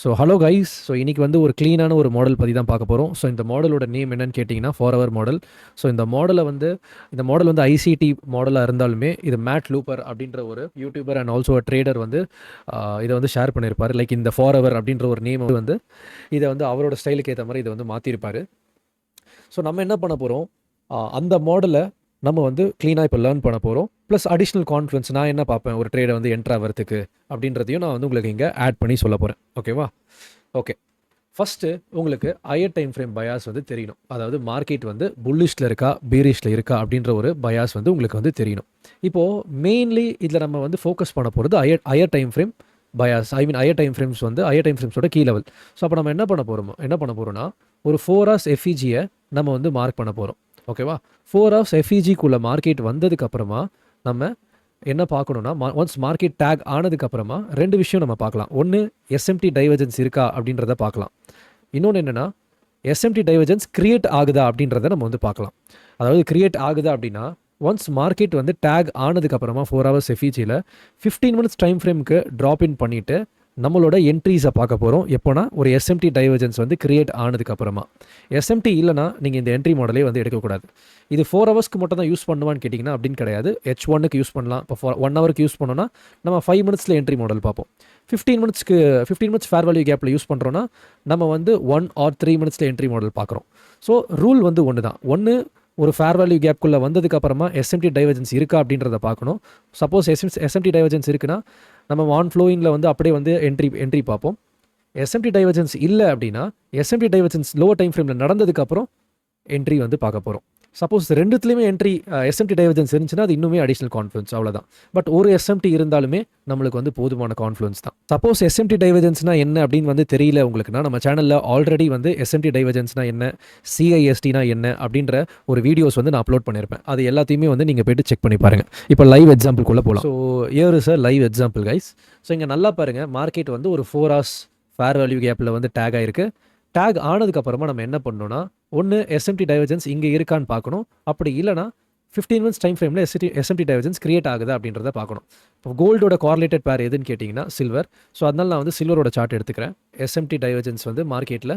So hello guys. So இன்றைக்கி வந்து ஒரு க்ளீனான ஒரு மாடல் பற்றி தான் பார்க்க போகிறோம். ஸோ இந்த மாடலோட நேம் என்னன்னு கேட்டிங்கன்னா ஃபார் அவர் மாடல். ஸோ இந்த மாடல் வந்து ஐசிடி மாடலாக இருந்தாலுமே இது மேட் லூப்பர் அப்படின்ற ஒரு யூடியூபர் அண்ட் ஆல்சோ ட்ரேடர் வந்து இதை வந்து ஷேர் பண்ணியிருப்பார். லைக் இந்த ஃபார் அவர் அப்படின்ற ஒரு நேம் வந்து இதை வந்து அவரோட ஸ்டைலுக்கு ஏற்ற மாதிரி இதை வந்து மாற்றிருப்பார். ஸோ நம்ம என்ன பண்ண போகிறோம், அந்த மாடலை நம்ம வந்து க்ளீனாக இப்போ லேர்ன் பண்ண போகிறோம். ப்ளஸ் அடிஷ்னல் கான்ஃபிடன்ஸ் நான் என்ன பார்ப்பேன் ஒரு ட்ரேடை வந்து என்ட்ரு ஆகிறதுக்கு அப்படின்றதையும் நான் வந்து உங்களுக்கு இங்கே ஆட் பண்ணி சொல்ல போகிறேன். ஓகேவா? ஓகே. ஃபஸ்ட்டு உங்களுக்கு ஹையர் டைம் ஃப்ரேம் பயாஸ் வந்து தெரியணும். அதாவது மார்க்கெட் வந்து புல்லிஷில் இருக்கா பீரிஷில் இருக்கா அப்படின்ற ஒரு பயாஸ் வந்து உங்களுக்கு வந்து தெரியணும். இப்போது மெயின்லி இதில் நம்ம வந்து ஃபோக்கஸ் பண்ண போகிறது higher time frame bias. I mean higher time ஃப்ரேம்ஸோட கீ லெவல். ஸோ அப்போ நம்ம என்ன பண்ண போகிறோம்னா ஒரு 4 hours எஃப்இஜியை நம்ம வந்து மார்க் பண்ண போகிறோம். ஓகேவா? 4 hours எஃப்இஜிக்குள்ளே மார்க்கெட் வந்ததுக்கப்புறமா நம்ம என்ன பார்க்கணுன்னா, ஒன்ஸ் மார்க்கெட் டேக் ஆனதுக்கப்புறமா 2 விஷயம் நம்ம பார்க்கலாம். ஒன்று, எஸ்எம்டி டைவர்ஜென்ஸ் இருக்கா அப்படின்றத பார்க்கலாம். இன்னொன்று என்னென்னா, எஸ்எம்டி டைவர்ஜென்ஸ் கிரியேட் ஆகுதா அப்படின்றத நம்ம வந்து பார்க்கலாம். அதாவது கிரியேட் ஆகுதா அப்படின்னா, ஒன்ஸ் மார்க்கெட் வந்து டேக் ஆனதுக்கப்புறமா 4 hours எஃப்இஜியில் 15 minutes டைம் ஃப்ரேமுக்கு ட்ராப் இன் பண்ணிவிட்டு நம்மளோட என்ட்ரிஸை பார்க்க போகிறோம். எப்போனா ஒரு எஸ்எம்டி டைவர்ஜென்ஸ் வந்து கிரியேட் ஆனதுக்கப்புறமா. எஸ்எம்டி இல்லைனா நீங்கள் இந்த என்ட்ரி மாடலே வந்து எடுக்கக்கூடாது. இது 4 hours மட்டும் தான் யூஸ் பண்ணுவான்னு கேட்டிங்கன்னா அப்படின்னு கிடையாது. H1க்கு யூஸ் பண்ணலாம். இப்போ 1 hourக்கு யூஸ் பண்ணோன்னா நம்ம 5 minutesல என்ட்ரி மாடல் பார்ப்போம். 15 minutes ஃபேர் வேல்யூ கேப்பில் யூஸ் பண்ணுறோன்னா நம்ம வந்து 1 or 3 minutesல என்ட்ரி மாடல் பார்க்குறோம். ஸோ ரூல் வந்து ஒன்று தான். ஒன்று, ஒரு ஃபேர் வேல்யூ கேப்குள்ளே வந்ததுக்கப்புறமா எஸ்எம்டி டைவர்ஜென்ஸ் இருக்கா அப்படின்றத பார்க்கணும். சப்போஸ் எஸ்எம்டி டைவர்ஜென்ஸ் இருக்குன்னா நம்ம ஆன் ஃப்ளோயிங்கில் வந்து அப்படியே வந்து என்ட்ரி பார்ப்போம். எஸ்எம்டி டைவர்ஜென்ஸ் இல்லை அப்படின்னா எஸ்எம்டி டைவர்ஜென்ஸ் லோவர் டைம் ஃப்ரேமில் நடந்ததுக்கப்புறம் என்ட்ரி வந்து பார்க்க போகிறோம். சப்போஸ் ரெண்டுத்துலேயுமே எஸ்எம்டி டைவர்ஜென்ஸ் இருந்துச்சுன்னா அது இன்னுமே அடிஷ்னல் கான்ஃபிடன்ஸ், அவ்வளோதான். பட் ஒரு எஸ்எம்டி இருந்தாலுமே நம்மளுக்கு வந்து போதுமான கான்ஃபிடன்ஸ் தான். சப்போஸ் எஸ்எம்டி டைவர்ஜென்ஸ்னா என்ன அப்படின்னு வந்து தெரியல உங்களுக்குன்னா, நம்ம சேனலில் ஆல்ரெடி வந்து எஸ்எம்டி டைவர்ஜென்ஸ்னா என்ன, சிஐஎஸ்டினா என்ன அப்படின்ற ஒரு வீடியோஸ் வந்து நான் அப்லோட் பண்ணியிருப்பேன். அது எல்லாத்தையுமே வந்து நீங்கள் போய்ட்டு செக் பண்ணி பாருங்கள். இப்போ லைவ் எக்ஸாம்பிள்குள்ளே போகலாம். So here is a live example guys. So இங்கே நல்லா பாருங்கள், மார்க்கெட் வந்து ஒரு 4 hours ஃபேர் வேல்யூ கேப்பில் வந்து டேக் ஆகிருக்கு. டேக் ஆனதுக்கப்புறமா நம்ம என்ன பண்ணணும்னா, ஒன்று எஸ்எம்டி டைவர்ஜென்ஸ் இங்கே இருக்கான்னு பார்க்கணும். அப்படி இல்லைனா 15 minutes டைம் ஃப்ரேமில் எஸ்எம்டி டைவர்ஜென்ஸ் கிரியேட் ஆகுதா அப்படின்றத பார்க்கணும். இப்போ கோல்டோட கார்லேட்டட் பேர் எதுன்னு கேட்டிங்கன்னா சில்வர். ஸோ அதனால நான் வந்து சில்வரோட சார்ட் எடுத்துக்கிறேன். எஸ்எம்டி டைவர்ஜென்ஸ் வந்து மார்க்கெட்டில்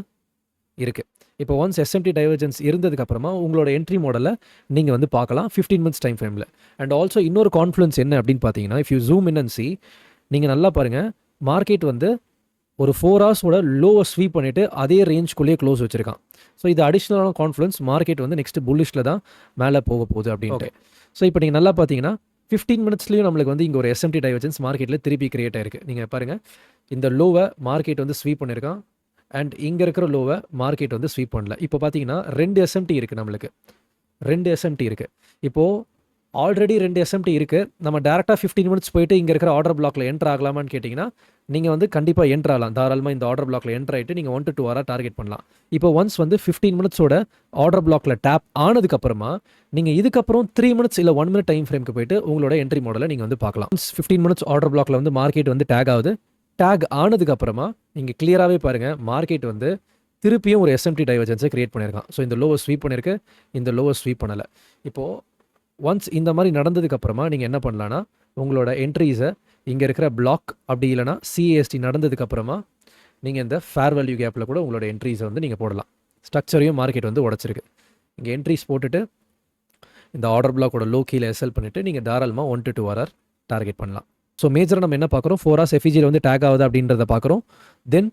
இருக்குது. இப்போ ஒன்ஸ் எஸ்எம்டி டைவர்ஜென்ஸ் இருந்ததுக்கப்புறமா உங்களோட என்ட்ரி மாடலை நீங்கள் வந்து பார்க்கலாம் 15 minutes டைம் ஃப்ரேமில். அண்ட் ஆல்சோ இன்னொரு கான்ஃபிடன்ஸ் என்ன அப்படின்னு பார்த்தீங்கன்னா, if you zoom in and C, நீங்கள் நல்லா பாருங்கள், மார்க்கெட் வந்து ஒரு 4 hours லோவை ஸ்வீப் பண்ணிவிட்டு அதே ரேஞ்ச்குள்ளேயே க்ளோஸ் வச்சுருக்கான். ஸோ இது அடிஷ்னலான கான்ஃபிடன்ஸ் மார்க்கெட் வந்து நெக்ஸ்ட் புல்லிஷில் தான் மேலே போக போகுது அப்படின்ட்டு. ஸோ இப்போ நீங்கள் நல்லா பார்த்தீங்கன்னா 15 minutesலையும் நம்மளுக்கு வந்து இங்கே ஒரு எஸ்எம்டி டைவர்ஜென்ஸ் மார்க்கெட்டில் திருப்பி கிரியேட் ஆயிருக்கு. நீங்கள் பாருங்கள், இந்த லோவை மார்க்கெட் வந்து ஸ்வீப் பண்ணியிருக்கான் அண்ட் இங்கே இருக்கிற லோவை மார்க்கெட் வந்து ஸ்வீப் பண்ணல. இப்போ பார்த்தீங்கன்னா 2 எஸ்எம்டி இருக்குது. நம்மளுக்கு 2 எஸ்எம்டி இருக்குது. இப்போது ஆல்ரெடி 2 எஸ்எம்டி இருக்குது. நம்ம டேரெக்டாக 15 minutes போயிட்டு இங்கே இருக்கிற ஆர்டர் பிளாக்ல என்ட்ரு ஆகலாமான்னு கேட்டிங்கன்னா, நீங்கள் வந்து கண்டிப்பாக என்ட்ரு ஆகலாம். தாராளமாக இந்த ஆர்டர் பிளாக்ல என்ட்ரு ஆகிட்டு நீங்கள் 1 to 2 hour டார்கெட் பண்ணலாம். இப்போ ஒன்ஸ் வந்து 15 minutesோட ஆர்டர் பிளாக்ல டேப் ஆனதுக்கப்புறமா நீங்கள் இதுக்கப்புறம் 3 minutes இல்லை 1 minute டைம் ஃப்ரேமுக்கு போயிட்டு உங்களோட என்ட்ரி மாடலை நீங்கள் வந்து பார்க்கலாம். 15 minutes ஆர்டர் பிளாக்ல வந்து மார்க்கெட் வந்து டேக் ஆகுது. டேக் ஆனதுக்கப்புறமா நீங்கள் கிளியராகவே பாருங்கள், மார்க்கெட் வந்து திருப்பியும் ஒரு எஸ்எம்டி டைவர்ஜென்ஸை கிரியேட் பண்ணியிருக்கான். ஸோ இந்த லோவை ஸ்வீப் பண்ணியிருக்கு, இந்த லோவை ஸ்வீப் பண்ணலை. இப்போது ஒன்ஸ் இந்த மாதிரி நடந்ததுக்கப்புறமா நீங்கள் என்ன பண்ணலான்னா, உங்களோட என்ட்ரிஸை இங்கே இருக்கிற பிளாக் அப்படி இல்லைனா சிஏஎஸ்டி நடந்ததுக்கப்புறமா நீங்கள் இந்த ஃபேர் வேல்யூ கேப்பில் கூட உங்களோட என்ட்ரிஸை வந்து நீங்கள் போடலாம். ஸ்ட்ரக்சரையும் மார்க்கெட் வந்து உடச்சிருக்கு. இங்கே என்ட்ரிஸ் போட்டுட்டு இந்த ஆர்டர் பிளாக்கோட லோ கீழே எஸ்எல் பண்ணிவிட்டு நீங்கள் தாராளமாக 1 to 2 hour டார்கெட் பண்ணலாம். ஸோ மேஜராக நம்ம என்ன பார்க்குறோம், 4 hours எஃப்இஜியில் வந்து டேக் ஆகுது அப்படின்றத பார்க்குறோம். தென்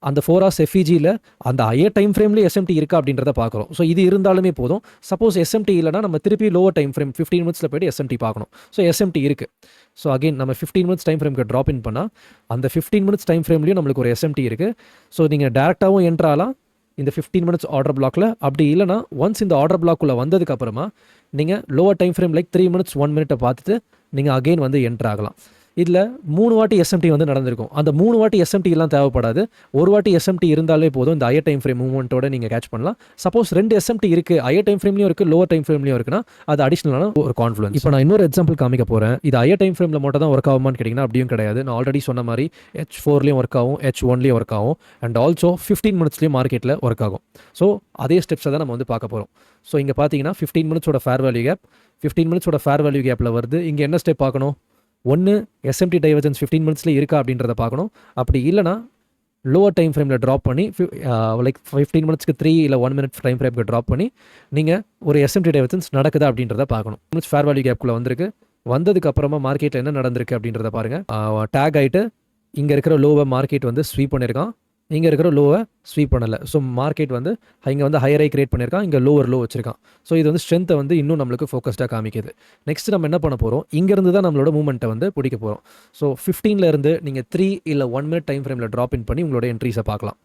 அந்த 4 hours எஃப்இஜியில் அந்த ஹையர் டைம் ஃப்ரேம்லேயே எஸ்எம்டி இருக்கா அப்படின்றத பார்க்குறோம். ஸோ இது இருந்தாலுமே போதும். சப்போஸ் எஸ்எம்டி இல்லைனா நம்ம திருப்பி லோவர் டைம் ஃப்ரேம் 15 minutesல போய்ட்டு எஸ்எம்டி பார்க்கணும். ஸோ எஸ்எம்டி இருக்குது. ஸோ அகைன் நம்ம 15 minutes டைம் ஃப்ரேமுக்கு ட்ராப் இன் பண்ணால் அந்த 15 minutes டைம் ஃப்ரேம்லேயும் நம்மளுக்கு ஒரு எஸ்எம்டி இருக்குது. ஸோ நீங்கள் டேரெக்டாகவும் என்ட்ராகலாம் இந்த 15 minutes ஆர்டர் பிளாக்ல. அப்படி இல்லைனா ஒன்ஸ் இந்த ஆர்டர் பிளாக்குள்ளே வந்ததுக்கப்புறமா நீங்கள் lower time frame like 3 minutes 1 minute பார்த்துட்டு நீங்கள் அகைன் வந்து என்ட்ராகலாம். இதில் 3 வாட்டி எஸ்எம்டி வந்து நடந்திருக்கும். அந்த 3 வாட்டி எஸ்எம்டி எல்லாம் தேவைப்படாது. ஒரு வாட்டி எஸ்எம்டி இருந்தாலே போதும், இந்த ஹையர் டைம் ஃப்ரேம் மூவ்மெண்ட்டோட நீங்கள் கேட்ச் பண்ணலாம். சப்போஸ் 2 எஸ்எம்டி இருக்குது, ஹையர் டைம் ஃப்ரேம்லையும் இருக்குது, லோவர் டைம் ஃப்ரேம்லையும் இருக்குன்னா அது அடிஷ்னலான ஒரு கான்ஃபிடன்ஸ். இப்போ நான் இன்னொரு எக்ஸாம்பிள் காமிக்க போகிறேன். இது ஹையர் டைம் ஃப்ரேமில் மட்டும் தான் ஒர்க் ஆகுமான்னு கேட்டிங்கன்னா அப்படியும் கிடையாது. நான் ஆல்ரெடி சொன்ன மாதிரி H4லையும் ஒர்க் ஆகும், H1லையும் ஒர்க் ஆகும் அண்ட் ஆல்சோ 15 minutesலையும் மார்க்கெட்டில் ஒர்க் ஆகும். ஸோ அதே ஸ்டெப்ஸை தான் நம்ம வந்து பார்க்க போகிறோம். ஸோ இங்கே பார்த்தீங்கன்னா 15 minutesோட ஃபேர் வேல்யூ கேப், 15 minutesோட ஃபேர் வேல்யூ கேப்பில் வருது. இங்கே என்ன ஸ்டெப் பார்க்கணும், ஒன்று எஸ்எம்டி டைவர்ஜென்ஸ் 15 minutesல இருக்கா அப்படின்றத பார்க்கணும். அப்படி இல்லைனா லோவர் டைம் ஃப்ரேமில் ட்ராப் பண்ணி லைக் 15 மினிட்ஸ்க்கு 3 இல்லை 1 மினிட் டைம் ஃப்ரேம்க்கு ட்ராப் பண்ணி நீங்கள் ஒரு எஸ்எம்டி டைவர்ஜன்ஸ் நடக்குதா அப்படின்றத பார்க்கணும். ஃபேர் வேல்யூ கேப்குள்ளே வந்திருக்கு. வந்ததுக்கு அப்புறமா மார்க்கெட்டில் என்ன நடந்திருக்கு அப்படின்றத பாருங்கள். டேக் ஆகிட்டு இங்கே இருக்கிற லோவை மார்க்கெட் வந்து ஸ்வீப் பண்ணியிருக்கான், இங்கே இருக்கிற லோவை ஸ்வீப் பண்ணலை. ஸோ மார்க்கெட் வந்து இங்கே வந்து ஹையர் ஹை கிரியேட் பண்ணியிருக்கான், இங்கே லோவர் லோ வச்சிருக்கான். ஸோ இது வந்து ஸ்ட்ரென்த்தை வந்து இன்னும் நம்மளுக்கு ஃபோக்கஸ்டாக காமிக்குது. நெக்ஸ்ட் நம்ம என்ன பண்ண போகிறோம், இங்கேருந்து தான் நம்மளோட மூவ்மெண்ட்டை வந்து பிடிக்க போகிறோம். ஸோ 15 இருந்து நீங்கள் 3 இல்லை 1 மினிட் டைம் ஃப்ரேமில் ட்ராப் இன் பண்ணி உங்களோட என்ட்ரிஸை பார்க்கலாம்.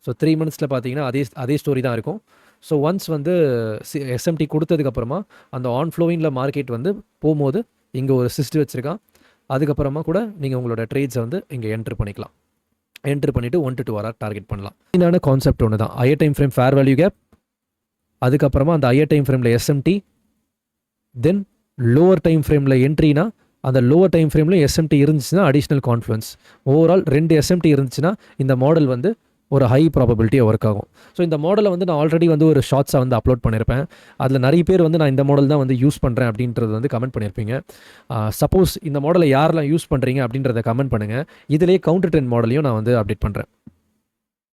ஸோ 3 மினிட்ஸில் பார்த்தீங்கன்னா அதே ஸ்டோரி தான் இருக்கும். ஸோ ஒன்ஸ் வந்து எஸ்எம்டி கொடுத்ததுக்கப்புறமா அந்த ஆன் ஃப்ளோயிங்கில் மார்க்கெட் வந்து போகும்போது இங்கே ஒரு சிஸ்ட் வச்சுருக்கான். அதுக்கப்புறமா கூட நீங்கள் உங்களோட ட்ரேட்ஸை வந்து இங்கே என்ட்ரு பண்ணிக்கலாம். என்ட்ரு பண்ணிவிட்டு 1 to 2 ஹவர் டார்கெட் பண்ணலாம். மெயினான கான்செப்ட் ஒன்று தான், higher time frame fair value gap, அதுக்கப்புறமா அந்த ஹையர் டைம் ஃப்ரேமில் எஸ்எம்டி, தென் லோவர் டைம் ஃப்ரேமில் என்ட்ரினா அந்த லோவர் டைம் ஃப்ரேம்லையும் எஸ்எம்டி இருந்துச்சுன்னா அடிஷ்னல் கான்ஃப்ளூயன்ஸ். ஓவரால் 2 எஸ்எம்டி இருந்துச்சுன்னா இந்த மாடல் வந்து ஒரு ஹை ப்ராபபிலிட்டியாக ஒர்க் ஆகும். ஸோ இந்த மாடலை வந்து நான் ஆல்ரெடி வந்து ஒரு ஷார்ட்ஸாக வந்து அப்லோட் பண்ணியிருப்பேன். அதில் நிறைய பேர் வந்து நான் இந்த மாடல் தான் வந்து யூஸ் பண்ணுறேன் அப்படின்றது வந்து கமெண்ட் பண்ணியிருப்பீங்க. சப்போஸ் இந்த மாடலை யாரெல்லாம் யூஸ் பண்ணுறீங்க அப்படின்றத கமெண்ட் பண்ணுங்கள். இதிலே கவுண்டர் ட்ரெண்ட் மாடலையும் நான் வந்து அப்டேட் பண்ணுறேன்.